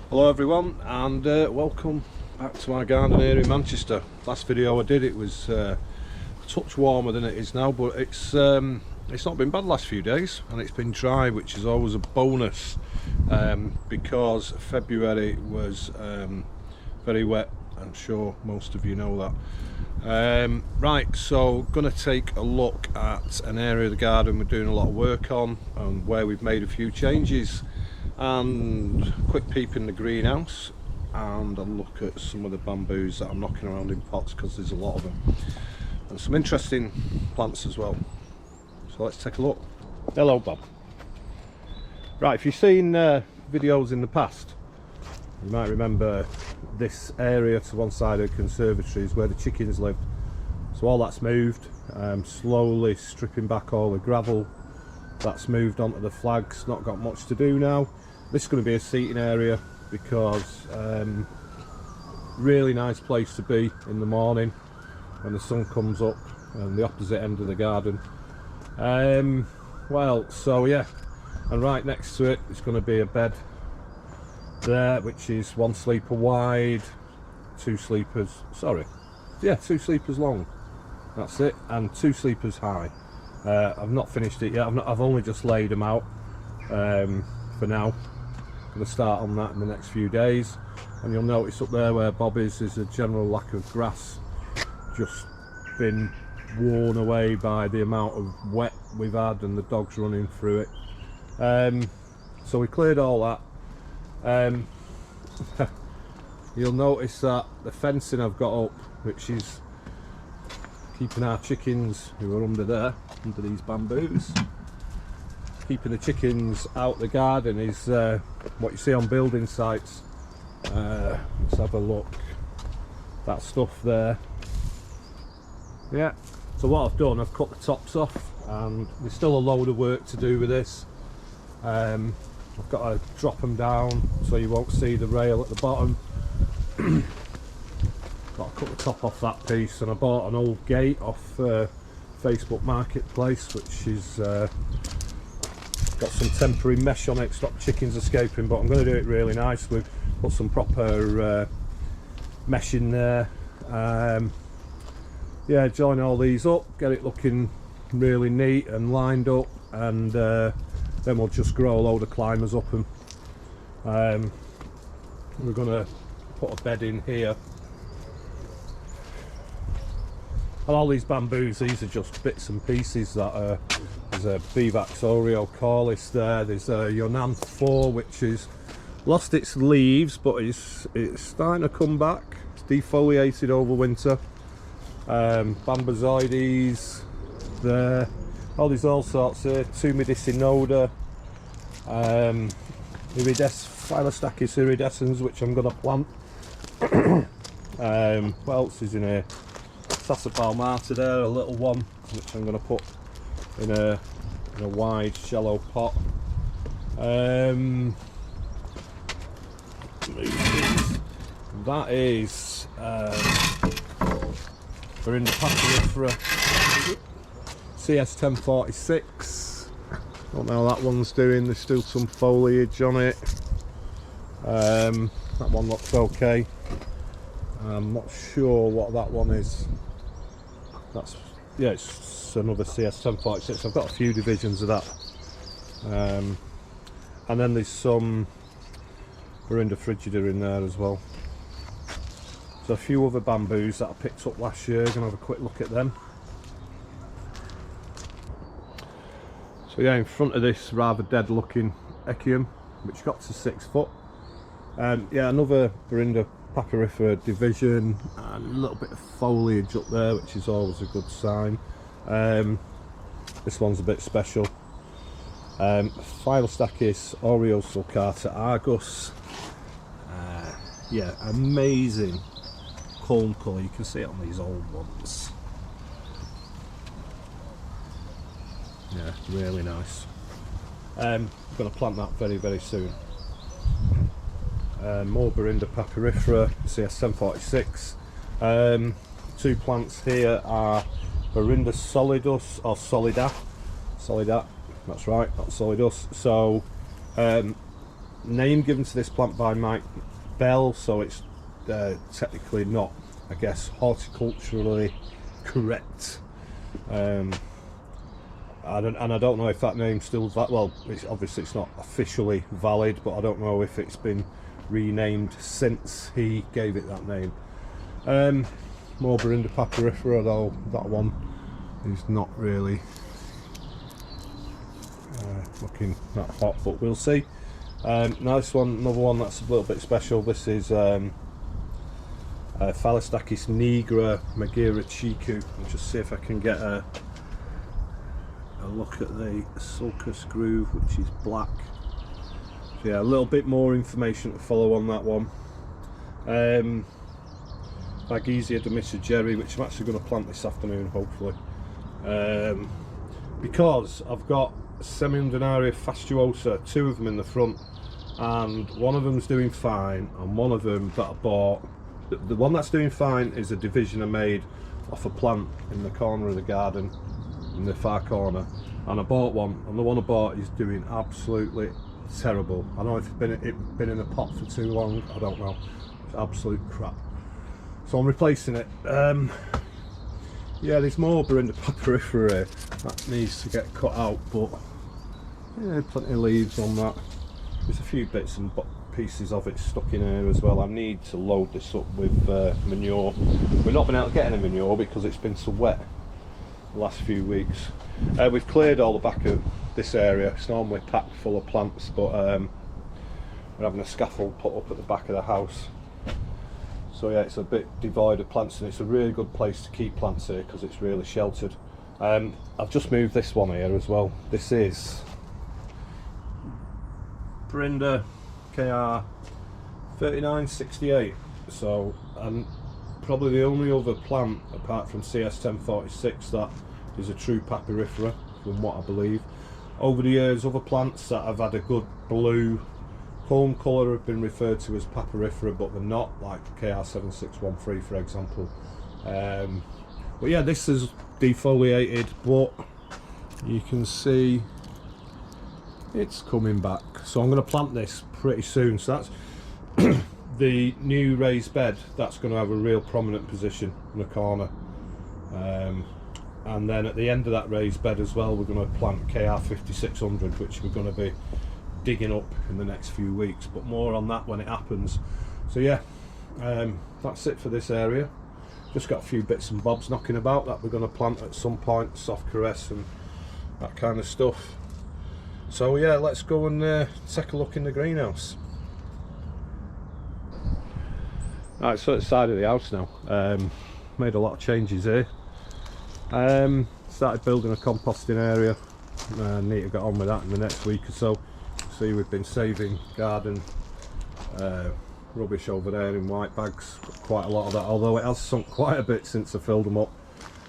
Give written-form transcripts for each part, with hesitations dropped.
Hello everyone, and welcome back to my garden here in Manchester. Last video I did, it was a touch warmer than it is now, but it's not been bad the last few days, and it's been dry, which is always a bonus, because February was very wet. I'm sure most of you know that. Right, so gonna take a look at an area of the garden we're doing a lot of work on and where we've made a few changes, and quick peep in the greenhouse, and a look at some of the bamboos that I'm knocking around in pots, because there's a lot of them, and some interesting plants as well. So let's take a look. Hello Bob. Right, if you've seen videos in the past, you might remember this area to one side of the conservatory is where the chickens lived. So all that's moved, slowly stripping back all the gravel. That's moved onto the flags, not got much to do now. This is going to be a seating area because really nice place to be in the morning when the sun comes up, on the opposite end of the garden. Well, so yeah, and right next to it is going to be a bed there, which is 1 sleeper wide, 2 sleepers, two sleepers long, that's it, and 2 sleepers high. I've not finished it yet. I've only just laid them out for now. I'm going to start on that in the next few days, and you'll notice up there where Bob is, there's a general lack of grass, just been worn away by the amount of wet we've had and the dogs running through it. So we cleared all that. You'll notice that the fencing I've got up, which is keeping our chickens, who are under there, under these bamboos, keeping the chickens out the garden, is what you see on building sites. Let's have a look. That stuff there. Yeah, so what I've done, I've cut the tops off, and there's still a load of work to do with this. I've got to drop them down so you won't see the rail at the bottom. Got to cut the top off that piece, and I bought an old gate off Facebook Marketplace, which is got some temporary mesh on it to stop chickens escaping, but I'm going to do it really nice. We've put some proper mesh in there. Yeah, join all these up, get it looking really neat and lined up, and then we'll just grow a load of climbers up, and we're going to put a bed in here. And all these bamboos, these are just bits and pieces that are, there's a Vivax Oreo Corliss there, there's a Yunnan 4 which has lost its leaves, but it's starting to come back. It's defoliated over winter. Bambozoides there, oh, there's all sorts here, Tumidicinoda, Philostachys iridescens, which I'm going to plant. What else is in here? Sassa palmata there, a little one, which I'm going to put in a wide shallow pot. That is we're in the Papyrifera CS1046. Don't know how that one's doing. There's still some foliage on it. That one looks okay. I'm not sure what that one is. That's, yeah, it's another CS1046. I've got a few divisions of that. And then there's some Verinda frigida in there as well. So a few other bamboos that I picked up last year. Gonna have a quick look at them. So yeah, in front of this rather dead looking Echium, which got to 6 foot. Yeah, another Verinda Papyrifera division, and a little bit of foliage up there, which is always a good sign. This one's a bit special. Philostachys Oreo Sulcata Argus. Yeah, amazing culm colour. You can see it on these old ones. Yeah, really nice. I'm going to plant that very, very soon. More Verinda Papyrifera CS1046. 2 plants here are Verinda solidus, or solidat, that's right, not solidus. So name given to this plant by Mike Bell, so it's technically not, I guess, horticulturally correct. And I don't know if that name's still well. Obviously it's not officially valid, but I don't know if it's been renamed since he gave it that name. More Berinda papyrifera, though that one is not really looking that hot, but we'll see. Now this one, another one that's a little bit special. This is Phallostachys nigra Magira chiku. I'll just see if I can get a look at the sulcus groove, which is black. So yeah, a little bit more information to follow on that one. Phagisia demissa Jerry, which I'm actually going to plant this afternoon, hopefully, because I've got Semiundinaria fastuosa, two of them in the front, and one of them's doing fine, and one of them that I bought, the one that's doing fine is a division I made off a plant in the corner of the garden, in the far corner, and I bought one, and the one I bought is doing absolutely terrible. I don't know if it's been in a pot for too long, I don't know, it's absolute crap. So I'm replacing it. Yeah, there's more Berinda papyrifera here that needs to get cut out, but yeah, plenty of leaves on that. There's a few bits and pieces of it stuck in here as well. I need to load this up with manure. We've not been able to get any manure because it's been so wet the last few weeks. We've cleared all the back of this area. It's normally packed full of plants, but we're having a scaffold put up at the back of the house. So yeah, it's a bit devoid of plants, and it's a really good place to keep plants here because it's really sheltered. I've just moved this one here as well. This is Berinda KR 3968. So probably the only other plant apart from CS 1046 that is a true papyrifera, from what I believe. Over the years, other plants that have had a good blue home colour have been referred to as papyrifera, but they're not, like KR 7613 for example. But yeah, this is defoliated, but you can see it's coming back. So I'm going to plant this pretty soon. So that's the new raised bed. That's going to have a real prominent position in the corner. And then at the end of that raised bed as well, we're going to plant KR 5600, which we're going to be digging up in the next few weeks, but more on that when it happens. So yeah, that's it for this area. Just got a few bits and bobs knocking about that we're going to plant at some point, soft caress and that kind of stuff. So yeah, let's go and take a look in the greenhouse. Right, so at the side of the house now. Made a lot of changes here. Started building a composting area. Need to get on with that in the next week or so. See, we've been saving garden rubbish over there in white bags, quite a lot of that, although it has sunk quite a bit since I filled them up.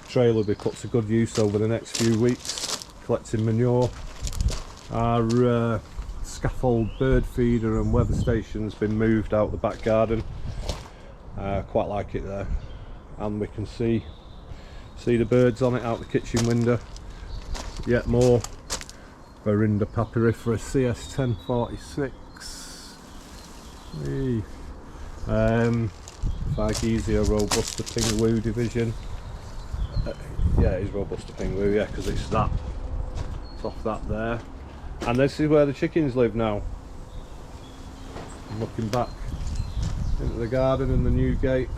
Trailer will be put to good use over the next few weeks, collecting manure. Our scaffold bird feeder and weather station's been moved out the back garden. Quite like it there, and we can see the birds on it out the kitchen window. Yet more Berinda papyrifera CS 1046. Hey. Phagisia robusta pingwoo division. Yeah, it is robusta pingwoo, yeah, because it's that. It's off that there. And this is where the chickens live now. I'm looking back into the garden and the new gate.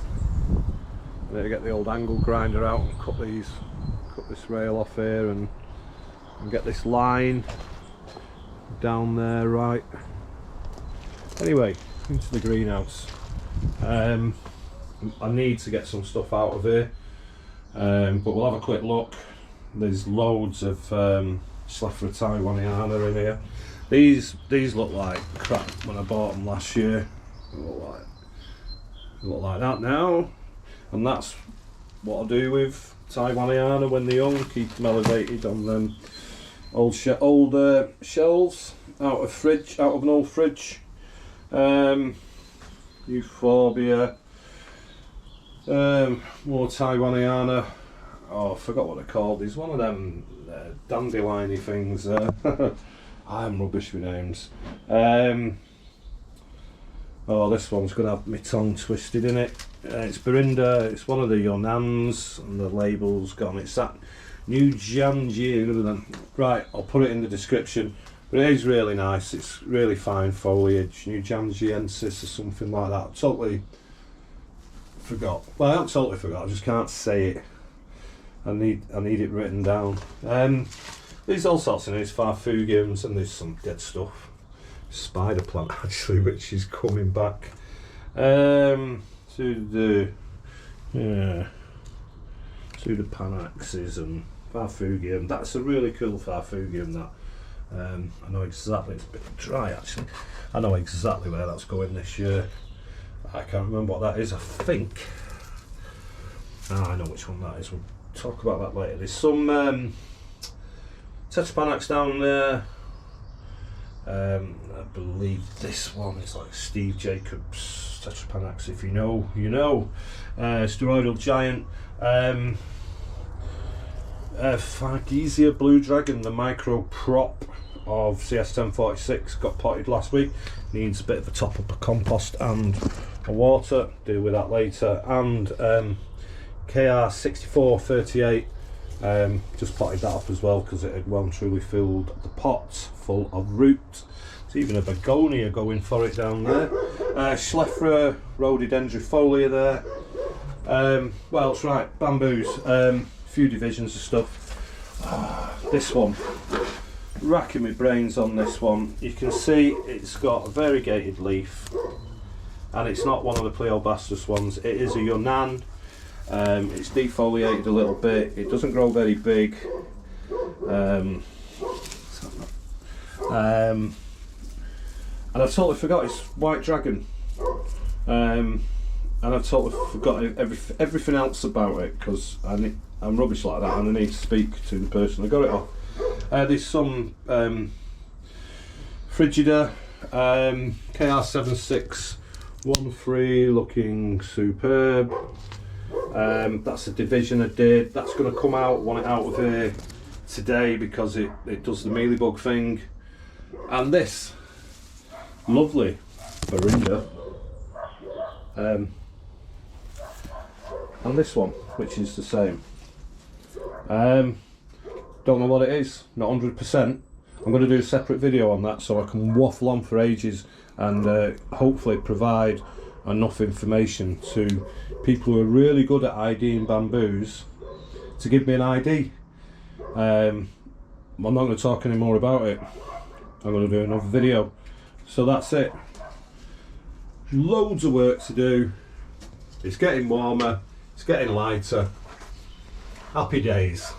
I need to get the old angle grinder out and cut this rail off here and get this line down there, right. Anyway, into the greenhouse. I need to get some stuff out of here, but we'll have a quick look. There's loads of Sclephora taiwaniana in here. These look like crap when I bought them last year. They look like that now, and that's what I do with taiwaniana when they're young. Keep them elevated on them old shelves out of an old fridge. Euphorbia, more taiwaniana. Oh, I forgot what they're called. There's one of them dandelion-y things. I'm rubbish with names. Oh, this one's going to have my tongue twisted in it. It's Berinda, it's one of the Yonans, and the label's gone. It's that New Janji. Right, I'll put it in the description. But it is really nice, it's really fine foliage. New Janjiensis or something like that. I totally forgot. Well, I haven't totally forgot, I just can't say it. I need it written down. There's all sorts in these Farfugiums, and there's some dead stuff. Spider plant actually, which is coming back. Pseudo-Panaxes and Farfugium. That's a really cool Farfugium, that. I know exactly, it's a bit dry actually. I know exactly where that's going this year. I can't remember what that is, I think. I know which one that is, we'll talk about that later. There's some Tetrapanax down there. I believe this one is like Steve Jacobs Tetrapanax. If you know, you know. Steroidal Giant. Fargesia Blue Dragon, the micro prop of CS1046, got potted last week. Needs a bit of a top up of compost and a water. Deal with that later. And KR6438. Just potted that up as well because it had well and truly filled the pot full of root. There's even a begonia going for it down there. Schleffra rhododendrifolia there. Well, it's right, bamboos. Few divisions of stuff. This one, racking my brains on this one. You can see it's got a variegated leaf, and it's not one of the Pleobastus ones. It is a Yunnan. It's defoliated a little bit. It doesn't grow very big. And I've totally forgot it's White Dragon. And I've totally forgot everything else about it because I'm rubbish like that, and I need to speak to the person I got it off. There's some Frigida, KR7613, looking superb. That's a division I did. That's going to come out, want it out of here today because it does the mealybug thing. And this lovely Berinda. And this one, which is the same. Don't know what it is, not 100%. I'm going to do a separate video on that so I can waffle on for ages and hopefully provide enough information to people who are really good at IDing bamboos to give me an ID. I'm not going to talk any more about it. I'm going to do another video. So that's it. Loads of work to do. It's getting warmer, it's getting lighter. Happy days.